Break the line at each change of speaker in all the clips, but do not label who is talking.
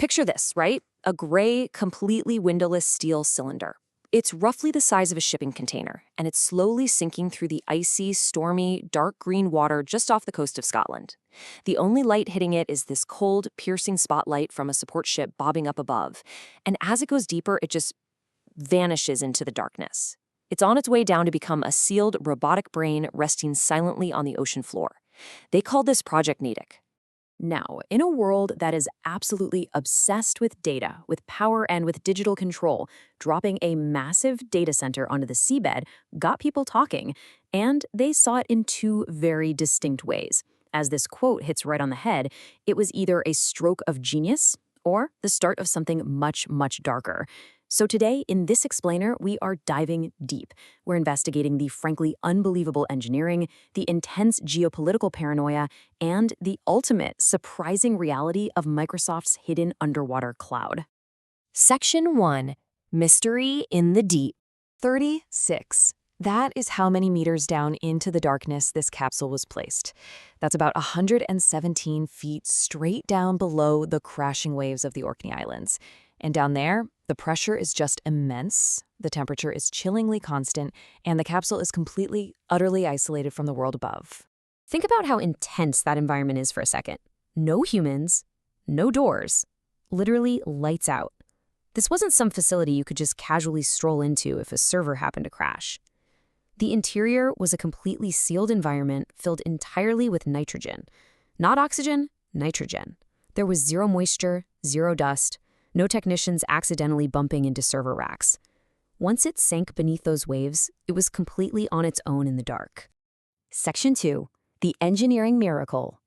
Picture this, right? A gray, completely windowless steel cylinder. It's roughly the size of a shipping container, and it's slowly sinking through the icy, stormy, dark green water just off the coast of Scotland. The only light hitting it is this cold, piercing spotlight from a support ship bobbing up above, and as it goes deeper, it just vanishes into the darkness. It's on its way down to become a sealed, robotic brain resting silently on the ocean floor. They call this Project Natick. Now, in a world that is absolutely obsessed with data, with power, and with digital control, dropping a massive data center onto the seabed got people talking, and they saw it in two very distinct ways. As this quote hits right on the head, it was either a stroke of genius or the start of something much, much darker. So today, in this explainer, we are diving deep. We're investigating the frankly unbelievable engineering, the intense geopolitical paranoia, and the ultimate surprising reality of Microsoft's hidden underwater cloud. Section 1. Mystery in the Deep. 36. That is how many meters down into the darkness this capsule was placed. That's about 117 feet straight down below the crashing waves of the Orkney Islands. And down there, the pressure is just immense, the temperature is chillingly constant, and the capsule is completely, utterly isolated from the world above. Think about how intense that environment is for a second. No humans, no doors, literally lights out. This wasn't some facility you could just casually stroll into if a server happened to crash. The interior was a completely sealed environment filled entirely with nitrogen. Not oxygen, nitrogen. There was zero moisture, zero dust, no technicians accidentally bumping into server racks. Once it sank beneath those waves, it was completely on its own in the dark. Section 2. The Engineering Miracle.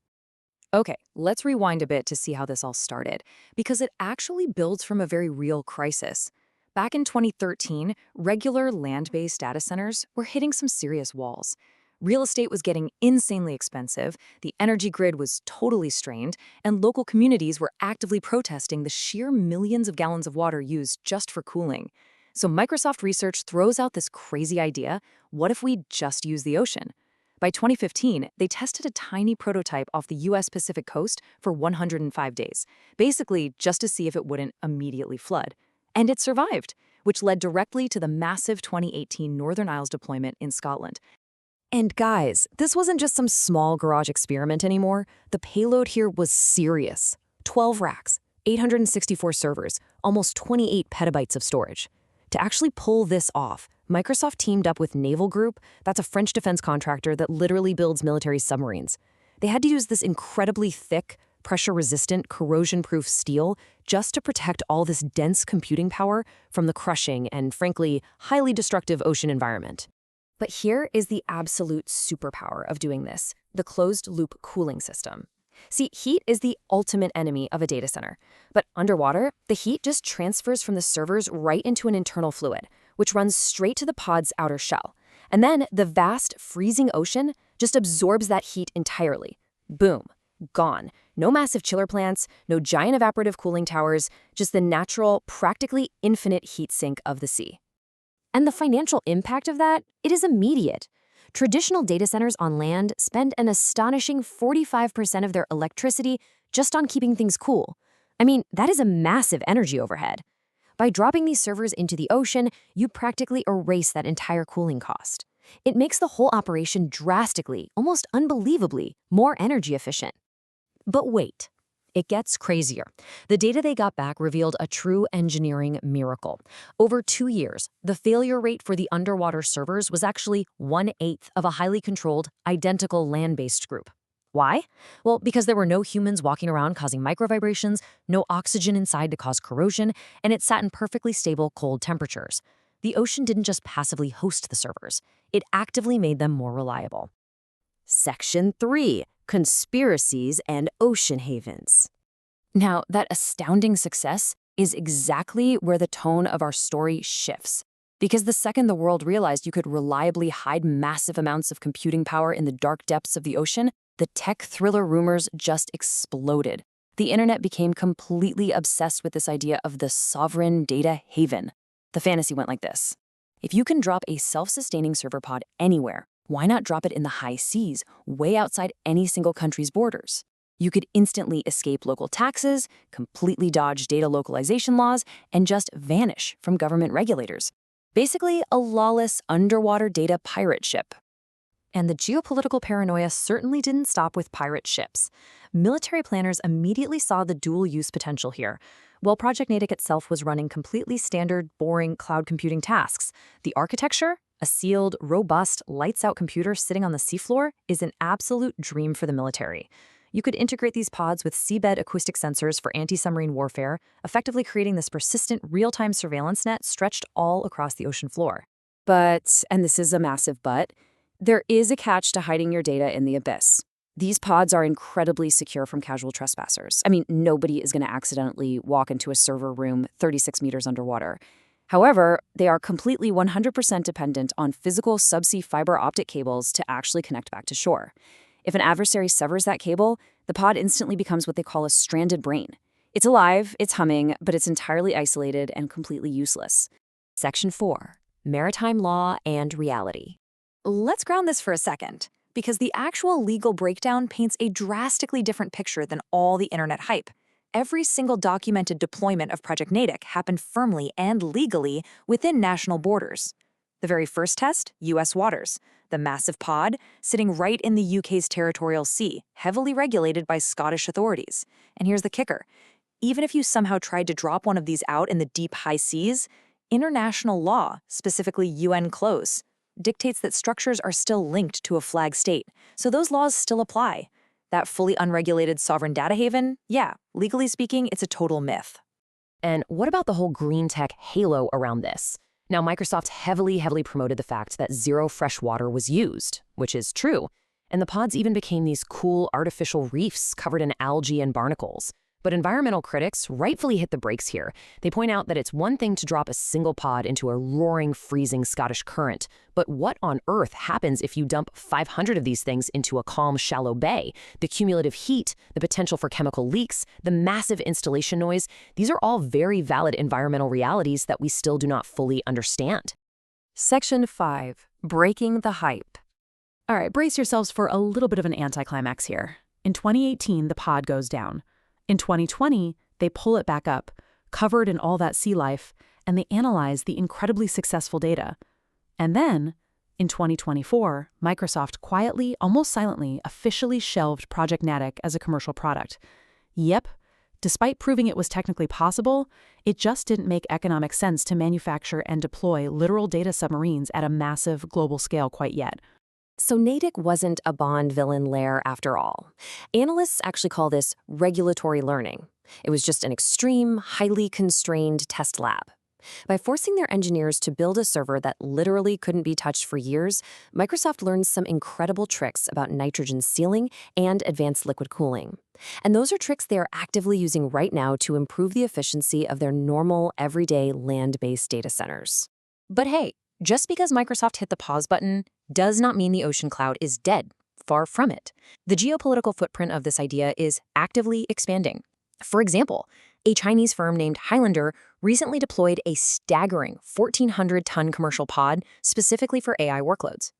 Okay, let's rewind a bit to see how this all started, because it actually builds from a very real crisis. Back in 2013, regular land-based data centers were hitting some serious walls. Real estate was getting insanely expensive, the energy grid was totally strained, and local communities were actively protesting the sheer millions of gallons of water used just for cooling. So Microsoft Research throws out this crazy idea: what if we just use the ocean? By 2015, they tested a tiny prototype off the US Pacific coast for 105 days, basically just to see if it wouldn't immediately flood. And it survived, which led directly to the massive 2018 Northern Isles deployment in Scotland. And guys, this wasn't just some small garage experiment anymore. The payload here was serious. 12 racks, 864 servers, almost 28 petabytes of storage. To actually pull this off, Microsoft teamed up with Naval Group, that's a French defense contractor that literally builds military submarines. They had to use this incredibly thick, pressure-resistant, corrosion-proof steel just to protect all this dense computing power from the crushing and, frankly, highly destructive ocean environment. But here is the absolute superpower of doing this: the closed-loop cooling system. See, heat is the ultimate enemy of a data center. But underwater, the heat just transfers from the servers right into an internal fluid, which runs straight to the pod's outer shell. And then the vast, freezing ocean just absorbs that heat entirely. Boom. Gone. No massive chiller plants, no giant evaporative cooling towers, just the natural, practically infinite heat sink of the sea. And the financial impact of that, it is immediate. Traditional data centers on land spend an astonishing 45% of their electricity just on keeping things cool. I mean, that is a massive energy overhead. By dropping these servers into the ocean, you practically erase that entire cooling cost. It makes the whole operation drastically, almost unbelievably, more energy efficient. But wait. It gets crazier. The data they got back revealed a true engineering miracle. Over 2 years, the failure rate for the underwater servers was actually 1/8 of a highly controlled, identical land-based group. Why? Well, because there were no humans walking around causing microvibrations, no oxygen inside to cause corrosion, and it sat in perfectly stable cold temperatures. The ocean didn't just passively host the servers. It actively made them more reliable. Section 3. Conspiracies and ocean havens. Now, that astounding success is exactly where the tone of our story shifts. Because the second the world realized you could reliably hide massive amounts of computing power in the dark depths of the ocean, the tech thriller rumors just exploded. The internet became completely obsessed with this idea of the sovereign data haven. The fantasy went like this: if you can drop a self-sustaining server pod anywhere, why not drop it in the high seas, way outside any single country's borders? You could instantly escape local taxes, completely dodge data localization laws, and just vanish from government regulators. Basically, a lawless underwater data pirate ship. And the geopolitical paranoia certainly didn't stop with pirate ships. Military planners immediately saw the dual-use potential here. While Project Natick itself was running completely standard, boring cloud computing tasks, the architecture, a sealed, robust, lights-out computer sitting on the seafloor, is an absolute dream for the military. You could integrate these pods with seabed acoustic sensors for anti-submarine warfare, effectively creating this persistent real-time surveillance net stretched all across the ocean floor. But, and this is a massive but, there is a catch to hiding your data in the abyss. These pods are incredibly secure from casual trespassers. I mean, nobody is going to accidentally walk into a server room 36 meters underwater. However, they are completely 100% dependent on physical subsea fiber optic cables to actually connect back to shore. If an adversary severs that cable, the pod instantly becomes what they call a stranded brain. It's alive, it's humming, but it's entirely isolated and completely useless. Section 4. Maritime Law and Reality. Let's ground this for a second, because the actual legal breakdown paints a drastically different picture than all the internet hype. Every single documented deployment of Project Natick happened firmly and legally within national borders. The very first test, U.S. waters. The massive pod, sitting right in the UK's territorial sea, heavily regulated by Scottish authorities. And here's the kicker. Even if you somehow tried to drop one of these out in the deep high seas, international law, specifically UN CLOS, dictates that structures are still linked to a flag state, so those laws still apply. That fully unregulated sovereign data haven, yeah, legally speaking, it's a total myth.
And what about the whole green tech halo around this? Now, Microsoft heavily promoted the fact that zero fresh water was used, which is true, and the pods even became these cool artificial reefs covered in algae and barnacles. But environmental critics rightfully hit the brakes here. They point out that it's one thing to drop a single pod into a roaring, freezing Scottish current, but what on earth happens if you dump 500 of these things into a calm, shallow bay? The cumulative heat, the potential for chemical leaks, the massive installation noise, these are all very valid environmental realities that we still do not fully understand.
Section 5. Breaking the hype.
All right, brace yourselves for a little bit of an anticlimax here. In 2018, the pod goes down. In 2020, they pull it back up, covered in all that sea life, and they analyze the incredibly successful data. And then, in 2024, Microsoft quietly, almost silently, officially shelved Project Natick as a commercial product. Yep, despite proving it was technically possible, it just didn't make economic sense to manufacture and deploy literal data submarines at a massive global scale quite yet.
So Natick wasn't a Bond villain lair after all. Analysts actually call this regulatory learning. It was just an extreme, highly constrained test lab. By forcing their engineers to build a server that literally couldn't be touched for years, Microsoft learned some incredible tricks about nitrogen sealing and advanced liquid cooling. And those are tricks they are actively using right now to improve the efficiency of their normal, everyday land-based data centers. But hey, just because Microsoft hit the pause button does not mean the ocean cloud is dead. Far from it. The geopolitical footprint of this idea is actively expanding. For example, a Chinese firm named Highlander recently deployed a staggering 1,400-ton commercial pod specifically for AI workloads.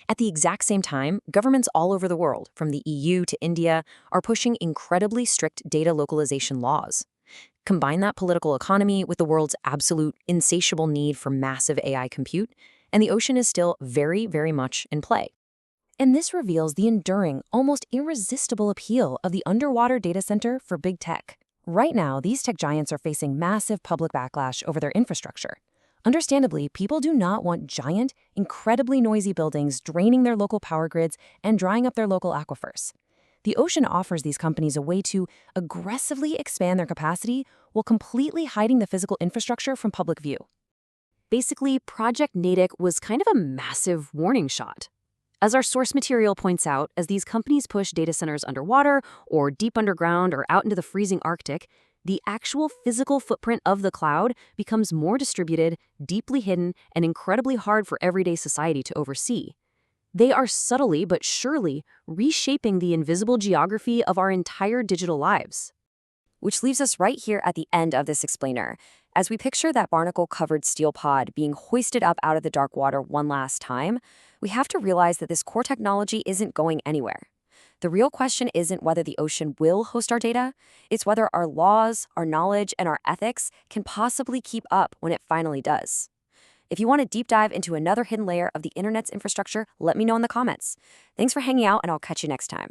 At the exact same time, governments all over the world, from the EU to India, are pushing incredibly strict data localization laws. Combine that political economy with the world's absolute insatiable need for massive AI compute, and the ocean is still very, very much in play. And this reveals the enduring, almost irresistible appeal of the underwater data center for big tech. Right now, these tech giants are facing massive public backlash over their infrastructure. Understandably, people do not want giant, incredibly noisy buildings draining their local power grids and drying up their local aquifers. The ocean offers these companies a way to aggressively expand their capacity while completely hiding the physical infrastructure from public view. Basically, Project Natick was kind of a massive warning shot. As our source material points out, as these companies push data centers underwater or deep underground or out into the freezing Arctic, the actual physical footprint of the cloud becomes more distributed, deeply hidden, and incredibly hard for everyday society to oversee. They are subtly but surely reshaping the invisible geography of our entire digital lives. Which leaves us right here at the end of this explainer. As we picture that barnacle-covered steel pod being hoisted up out of the dark water one last time, we have to realize that this core technology isn't going anywhere. The real question isn't whether the ocean will host our data, it's whether our laws, our knowledge, and our ethics can possibly keep up when it finally does. If you want to deep dive into another hidden layer of the internet's infrastructure, let me know in the comments. Thanks for hanging out, and I'll catch you next time.